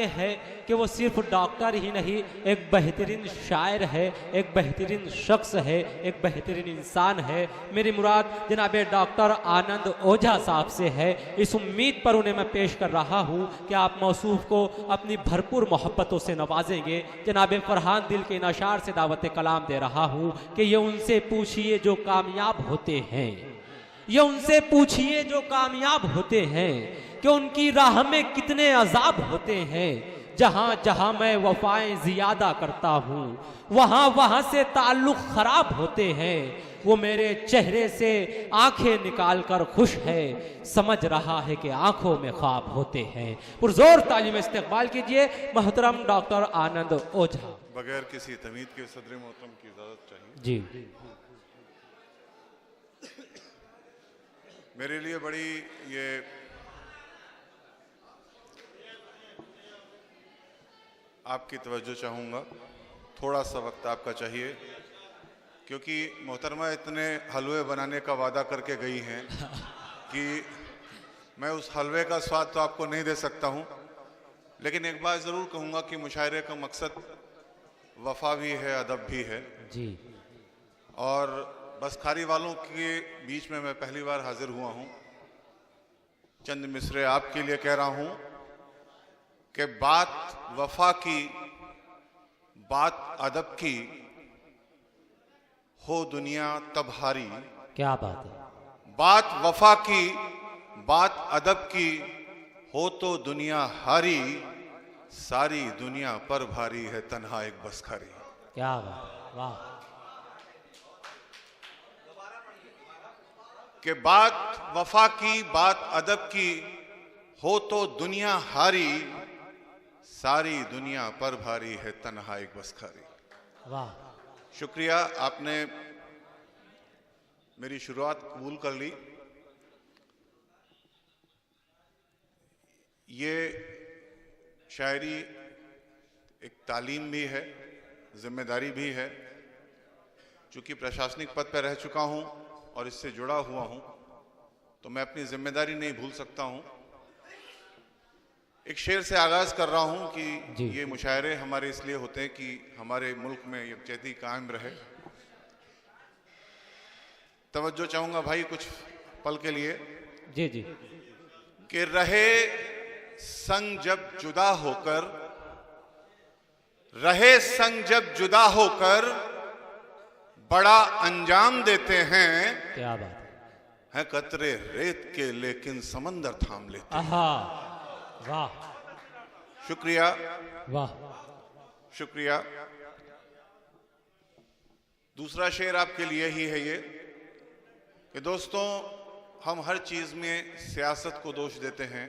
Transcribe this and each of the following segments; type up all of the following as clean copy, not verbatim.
हैं कि वो सिर्फ डॉक्टर ही नहीं, एक बेहतरीन शायर है, एक बेहतरीन शख्स है, एक बेहतरीन इंसान है। मेरी मुराद जनाब डॉक्टर आनंद ओझा साहब से है। इस उम्मीद पर उन्हें मैं पेश कर रहा हूँ कि आप मौसूफ को अपनी भरपूर मोहब्बतों से नवाजेंगे। जनाब फरहान दिल के नशार से दावत कलाम दे रहा हूँ कि ये उनसे पूछिए जो कामयाब होते हैं, ये उनसे पूछिए जो कामयाब होते हैं कि उनकी राह में कितने अजाब होते हैं। जहाँ जहाँ मैं वफाएं ज़ियादा करता हूँ वहाँ वहाँ से ताल्लुक़ ख़राब होते हैं। वो मेरे चेहरे से आंखें निकाल कर खुश है, समझ रहा है कि आंखों में ख्वाब होते हैं। पुरजोर तालीम इस्तकबाल कीजिए मोहतरम डॉक्टर आनंद ओझा। बगैर किसी तमीद के सदर मोहतरम की इजाज़त चाहिए जी। मेरे लिए बड़ी ये आपकी तवज्जो चाहूँगा, थोड़ा सा वक्त आपका चाहिए, क्योंकि मोहतरमा इतने हलवे बनाने का वादा करके गई हैं कि मैं उस हलवे का स्वाद तो आपको नहीं दे सकता हूँ। लेकिन एक बात ज़रूर कहूँगा कि मुशायरे का मकसद वफा भी है, अदब भी है जी। और बसखारी वालों के बीच में मैं पहली बार हाजिर हुआ हूँ। चंद मिसरे आपके लिए कह रहा हूँ कि बात वफा की, बात अदब की, हो दुनिया तब हारी। क्या बात है। बात वफा की, बात अदब की, हो तो दुनिया हारी, सारी दुनिया पर भारी है तन्हा एक बसखारी। क्या बात, वाह। कि बात वफा की, बात अदब की, हो तो दुनिया हारी, सारी दुनिया पर भारी है तन्हा एक बसखारी। वाह। शुक्रिया, आपने मेरी शुरुआत कबूल कर ली। ये शायरी एक तालीम भी है, जिम्मेदारी भी है। चूंकि प्रशासनिक पद पर रह चुका हूं और इससे जुड़ा हुआ हूं, तो मैं अपनी जिम्मेदारी नहीं भूल सकता हूं। एक शेर से आगाज कर रहा हूं कि ये मुशायरे हमारे इसलिए होते हैं कि हमारे मुल्क में यकजहती कायम रहे। तवज्जो चाहूंगा भाई कुछ पल के लिए। जी जी। कि रहे संग जब जुदा होकर, रहे संग जब जुदा होकर, बड़ा अंजाम देते हैं। क्या बात है कतरे रेत के लेकिन समंदर थाम लेते हैं। आहा, वाह। शुक्रिया, वाह। शुक्रिया। दूसरा शेर आपके लिए ही है ये कि दोस्तों, हम हर चीज में सियासत को दोष देते हैं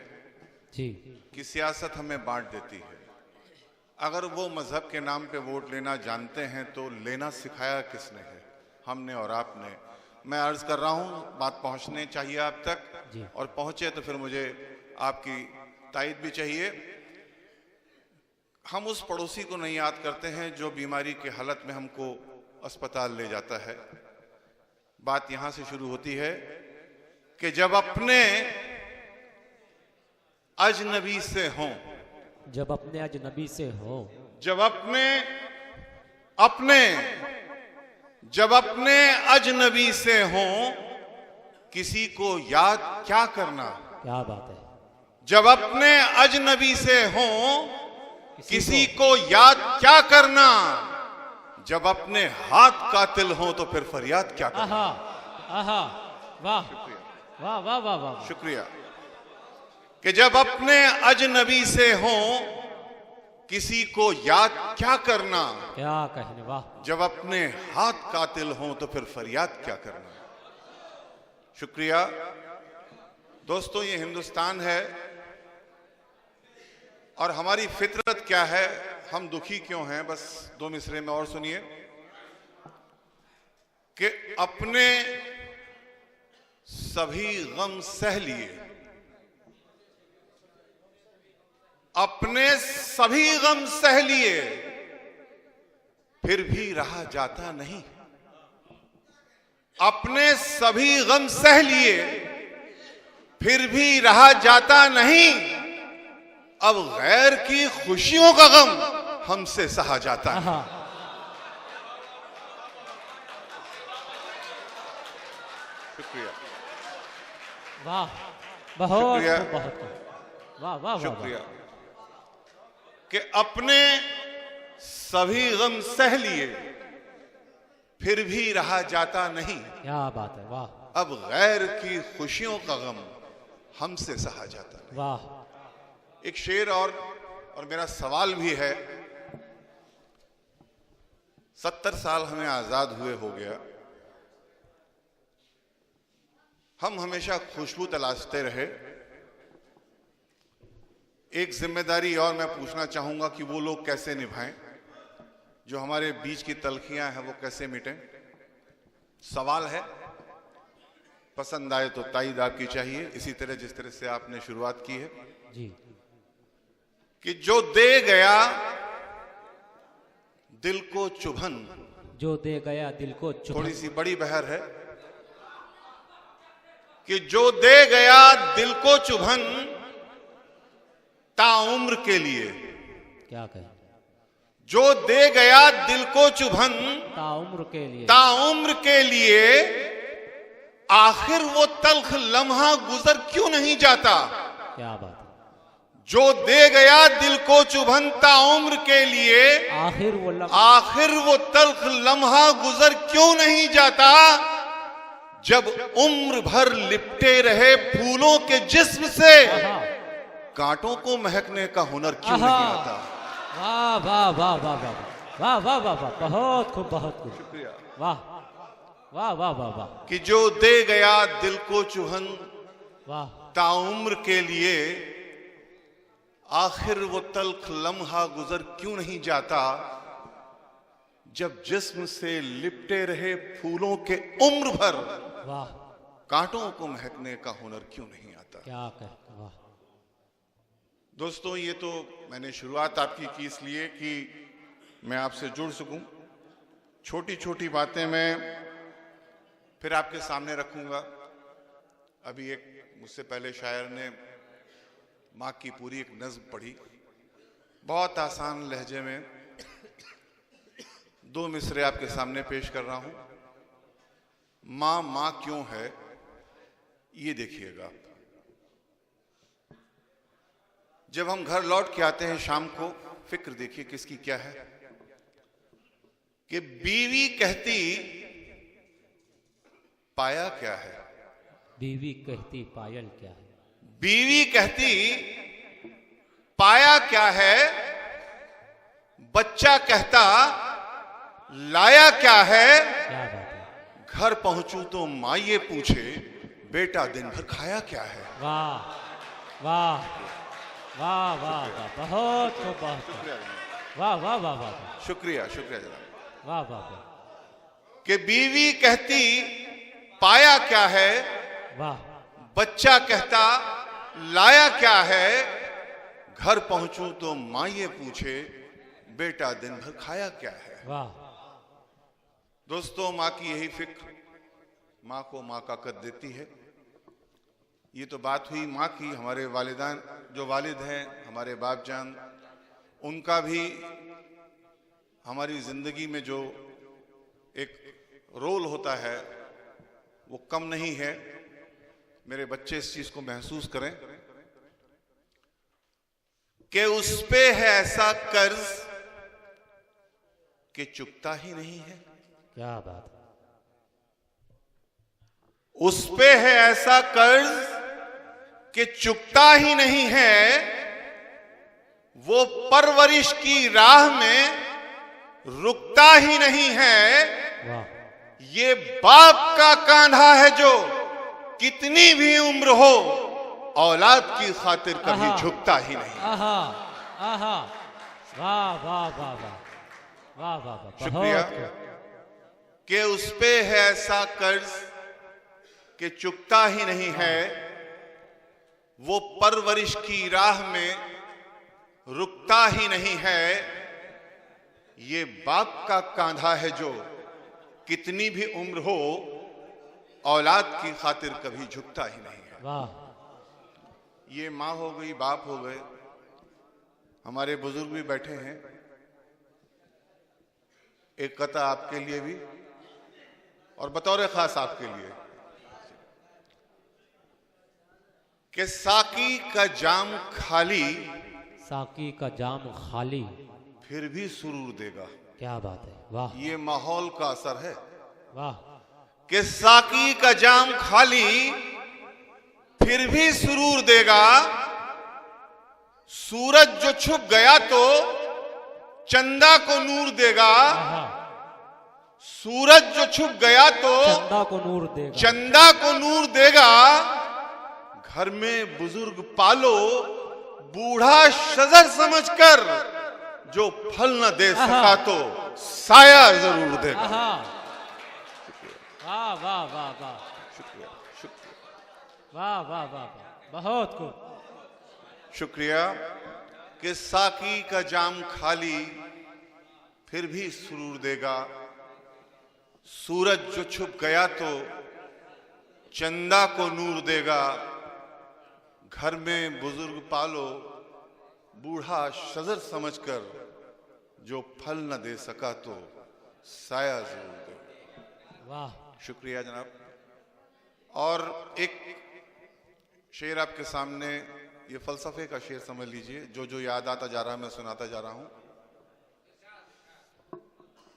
जी कि सियासत हमें बांट देती है। अगर वो मजहब के नाम पे वोट लेना जानते हैं तो लेना सिखाया किसने है? हमने और आपने। मैं अर्ज कर रहा हूं, बात पहुंचने चाहिए आप तक, और पहुंचे तो फिर मुझे आपकी तायद भी चाहिए। हम उस पड़ोसी को नहीं याद करते हैं जो बीमारी के हालत में हमको अस्पताल ले जाता है। बात यहां से शुरू होती है कि जब अपने अजनबी से हों, जब अपने अजनबी से हो, जब अपने जब अपने अजनबी से हों, किसी को याद क्या करना। क्या बात है। जब अपने अजनबी से हों, किसी को याद क्या करना। जब अपने हाथ कातिल हों तो फिर फरियाद क्या करना। आहा, आहा, वाह वाह वाह वाह वाह। शुक्रिया। कि जब अपने अजनबी से हों, किसी को याद क्या करना। क्या कहने, वाह। जब अपने हाथ कातिल हों तो फिर फरियाद क्या करना। शुक्रिया। दोस्तों, ये हिंदुस्तान है और हमारी फितरत क्या है, हम दुखी क्यों हैं, बस दो मिसरे में और सुनिए कि अपने सभी गम सह लिए, अपने सभी गम सह लिए, फिर भी रहा जाता नहीं। अपने सभी गम सह लिए, फिर भी रहा जाता नहीं। अब गैर की खुशियों का गम हमसे सहा जाता है। आहा, शुक्रिया, वाह, बहुत शुक्रिया। खूब, बहुत खूब। वाह वाह वाह शुक्रिया कि अपने सभी गम सह लिए फिर भी रहा जाता नहीं। क्या बात है, वाह अब गैर की खुशियों का गम हमसे सहा जाता नहीं। वाह। एक शेर और मेरा सवाल भी है। 70 साल हमें आजाद हुए हो गया, हम हमेशा खुशबू तलाशते रहे। एक जिम्मेदारी और मैं पूछना चाहूंगा कि वो लोग कैसे निभाएं जो हमारे बीच की तलखियां हैं, वो कैसे मिटें। सवाल है, पसंद आए तो ताईद आपकी चाहिए, इसी तरह जिस तरह से आपने शुरुआत की है जी, कि जो दे गया दिल को चुभन। जो दे गया दिल को चुभन। थोड़ी सी बड़ी बहर है कि जो दे गया दिल को चुभन ताउम्र के लिए। क्या कहे, जो दे गया दिल को चुभन ताउम्र के लिए। ताउम्र के लिए, आखिर वो तल्ख लम्हा गुजर क्यों नहीं जाता। क्या बात है, जो दे गया दिल को चुभन ताउम्र के लिए, आखिर वो तल्ख लम्हा गुजर क्यों नहीं जाता। जब उम्र भर लिपटे रहे फूलों के जिस्म से, कांटों को महकने का हुनर क्यों नहीं आता। वाह वाह वाह वाह वाह वाह वाह वाह वाह, बहुत खूब, बहुत खूब। शुक्रिया। वाह वाह वाह वाह वाह। कि जो दे गया दिल को चुभन वाह, ताउम्र के लिए, आखिर वो तल्ख लम्हा गुजर क्यों नहीं जाता। जब जिस्म से लिपटे रहे फूलों के उम्र भर, वाह, कांटों को महकने का हुनर क्यों नहीं आता। क्या कह, वाह। दोस्तों, ये तो मैंने शुरुआत आपकी की इसलिए कि मैं आपसे जुड़ सकूं। छोटी छोटी बातें मैं फिर आपके सामने रखूंगा। अभी एक मुझसे पहले शायर ने माँ की पूरी एक नज्म पढ़ी, बहुत आसान लहजे में। 2 मिसरे आपके सामने पेश कर रहा हूं। माँ माँ क्यों है, ये देखिएगा। जब हम घर लौट के आते हैं शाम को, फिक्र देखिए किसकी क्या है कि बीवी कहती पाया क्या है। बीवी कहती पायल क्या है। बीवी कहती पाया क्या है, बच्चा कहता लाया क्या है। क्या बात है, घर पहुंचूं तो माँ ये पूछे बेटा दिन भर खाया क्या है। वाह वाह वाह वाह वाह, बहुत खूब, बहुत खूब। वाह वाह वाह वाह, शुक्रिया, शुक्रिया जनाब। वाह वाह वाह, कि बीवी कहती पाया क्या है, वाह, बच्चा कहता लाया क्या है। घर पहुंचूं तो माँ ये पूछे बेटा दिन भर खाया क्या है। वाह। दोस्तों, माँ की यही फिक्र माँ को माँ का कद देती है। ये तो बात हुई माँ की। हमारे वालिदान जो वालिद हैं, हमारे बाप जान, उनका भी हमारी जिंदगी में जो एक रोल होता है वो कम नहीं है। मेरे बच्चे इस चीज को महसूस करें कि उस पे है ऐसा कर्ज कि चुकता ही नहीं है। क्या बात है, उस पे है ऐसा कर्ज कि चुकता ही नहीं है। वो परवरिश की राह में रुकता ही नहीं है। वाह, ये बाप का कांधा है जो कितनी भी उम्र हो औलाद की खातिर कभी झुकता ही नहीं। आहा आहा, वाह वाह वाह वाह वाह वाह वाह, शुक्रिया बहुत खूब। कि उस पे है ऐसा कर्ज कि चुकता ही नहीं है। वो परवरिश की राह में रुकता ही नहीं है। ये बाप का कांधा है जो कितनी भी उम्र हो औलाद की खातिर कभी झुकता ही नहीं है। वाह, ये माँ हो गई, बाप हो गए, हमारे बुजुर्ग भी बैठे हैं, एक कथा आपके लिए भी और बतौर खास आपके लिए कि साकी का जाम खाली साकी का जाम खाली फिर भी सुरूर देगा। क्या बात है, वाह ये माहौल का असर है वाह। कि साकी का जाम खाली फिर भी सुरूर देगा। सूरज जो छुप गया तो चंदा को नूर देगा। सूरज जो छुप गया तो चंदा को नूर देगा, चंदा को नूर देगा। घर में बुजुर्ग पालो बूढ़ा शजर समझकर, जो फल न दे सका तो साया जरूर देगा। वाह वाह वाह वाह, शुक्रिया शुक्रिया वाह वाह वाह वाह, बहुत खूब। शुक्रिया कि साकी का जाम खाली फिर भी सुरूर देगा। सूरज जो छुप गया तो चंदा को नूर देगा। घर में बुजुर्ग पालो बूढ़ा शजर समझकर, जो फल न दे सका तो साया जरूर देगा। वाह, शुक्रिया जनाब। और एक शेर आपके सामने, ये फलसफे का शेर समझ लीजिए, जो याद आता जा रहा है मैं सुनाता जा रहा हूं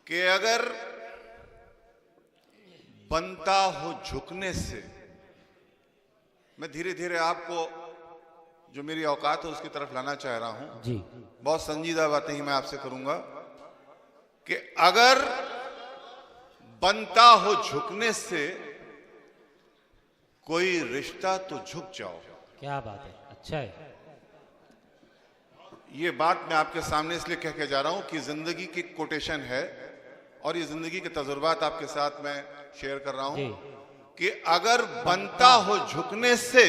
कि अगर बनता हो झुकने से, मैं धीरे धीरे आपको जो मेरी औकात है उसकी तरफ लाना चाह रहा हूं जी। बहुत संजीदा बातें ही मैं आपसे करूंगा कि अगर बनता हो झुकने से कोई रिश्ता तो झुक जाओ। क्या बात है, अच्छा है। ये बात मैं आपके सामने इसलिए कह के जा रहा हूं कि जिंदगी की कोटेशन है और ये जिंदगी के तजुर्बात आपके साथ मैं शेयर कर रहा हूं कि अगर बनता हो झुकने से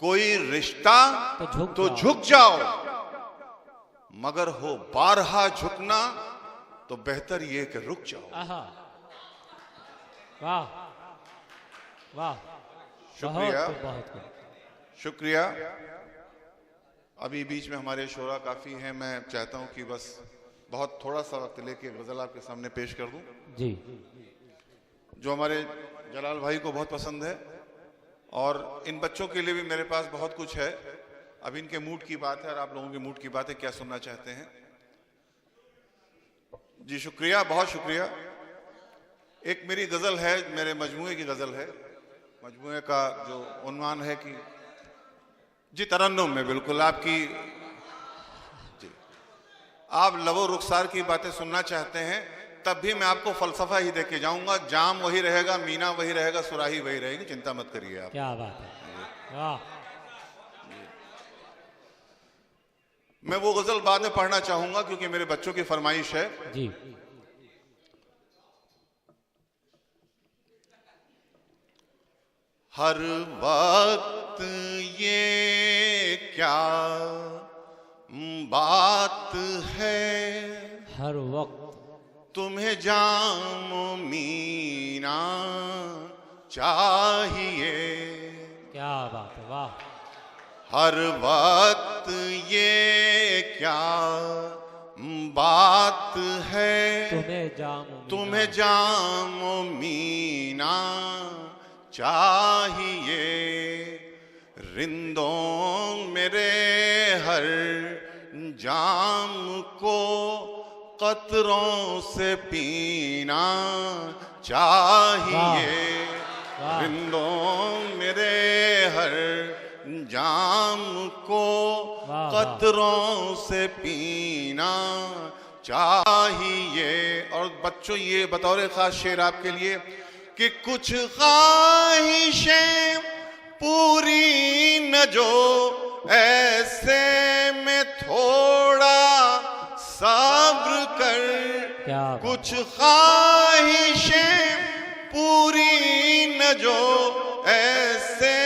कोई रिश्ता तो झुक जाओ, मगर हो बारहा झुकना तो बेहतर ये कि रुक जाओ। वाह वाह, शुक्रिया बहुत खूब। शुक्रिया। अभी बीच में हमारे शोरा काफी हैं, मैं चाहता हूं कि बस बहुत थोड़ा सा वक्त लेके गजल आपके सामने पेश कर दूं जी, जो हमारे जलाल भाई को बहुत पसंद है और इन बच्चों के लिए भी मेरे पास बहुत कुछ है। अब इनके मूड की बात है और आप लोगों के मूड की बात है, क्या सुनना चाहते हैं। जी शुक्रिया, बहुत शुक्रिया। एक मेरी गजल है, मेरे मजमूए की गजल है। मजमूए का जो उन्वान है कि जी तरन्नुम में, बिल्कुल आपकी जी, आप लबो रुखसार की बातें सुनना चाहते हैं तब भी मैं आपको फलसफा ही देके जाऊंगा। जाम वही रहेगा, मीना वही रहेगा, सुराही वही रहेगी, चिंता मत करिए आप। क्या बात है, वाह। मैं वो गजल बाद में पढ़ना चाहूंगा क्योंकि मेरे बच्चों की फरमाइश है जी। हर वक्त ये क्या बात है, हर वक्त तुम्हें जाम मीना चाहिए। क्या बात है, वाह। हर वक्त ये क्या बात है, तुम्हें जाम मीना चाहिए। रिंदों मेरे हर जाम को कतरों से पीना चाहिए। रिंदों मेरे हर जाम को कतरों से पीना चाहिए। और बच्चों ये बतौर खास शेर आपके लिए कि कुछ ख्वाहिशें पूरी न जो ऐसे में थोड़ा सब्र कर। कुछ ख्वाहिशें पूरी न जो ऐसे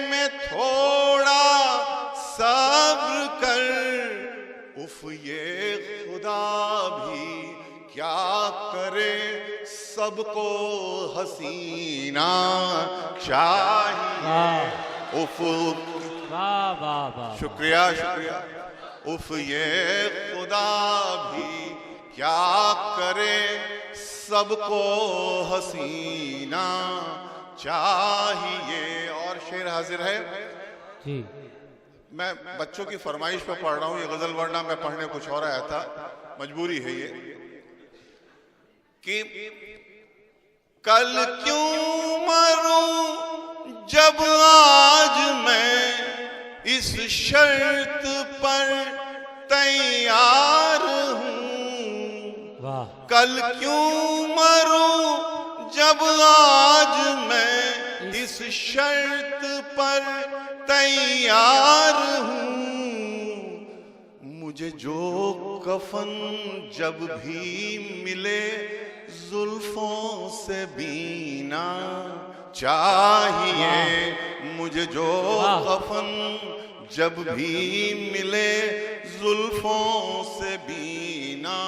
में थोड़ा सब्र कर। उफ ये खुदा भी क्या करे, सबको हसीना चाहिए। उफ, वाह वाह वाह, शुक्रिया शुक्रिया। उफ ये खुदा भी क्या करे, सबको हसीना चाहिए। और शेर हाजिर है जी। मैं बच्चों की फरमाइश पे पढ़ रहा हूँ ये गजल, वरना मैं पढ़ने कुछ और आया था, मजबूरी है ये। कि कल क्यों मरूं जब आज मैं इस शर्त पर तैयार हूं। वाह। कल क्यों मरूं जब आज मैं इस शर्त पर तैयार हूं। मुझे जो कफन जब भी मिले जुल्फों से बीना चाहिए। मुझे जो कफन जब भी मिले जुल्फों से बीना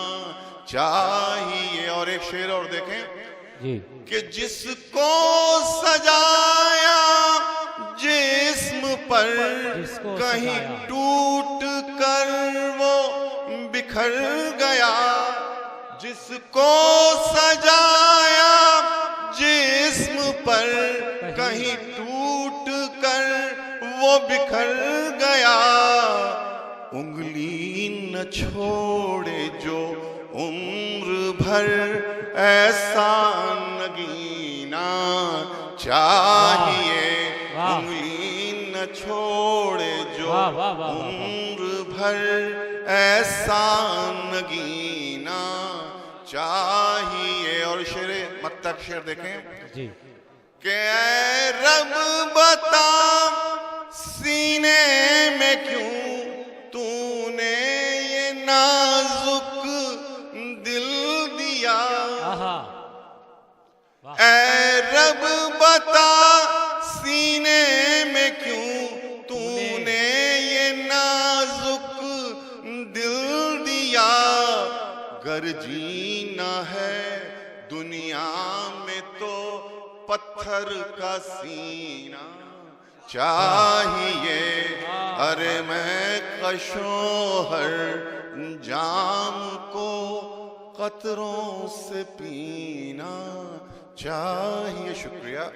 चाहिए। और एक शेर और देखें जी। कि जिसको सजाया जिस्म पर कहीं टूट कर वो बिखर गया। जिसको सजाया जिस्म पर कहीं टूट कर वो बिखर गया। उंगली न छोड़े जो उम्र भर ऐसा नगीना चाहिए। उंगली न छोड़े जो उम्र भर ऐसा नगीना चाहिए। और शेर मत तक शेर देखें जी। कि ऐ रब बता सीने में क्यों तूने ये नाजुक दिल दिया। ऐ रब बता सीने में क्यों तूने ये नाजुक दिल दिया। गर जीना है दुनिया में तो पत्थर का सीना चाहिए। अरे मैं कशों हर जाम को कतरों से पीना चाहिए। शुक्रिया।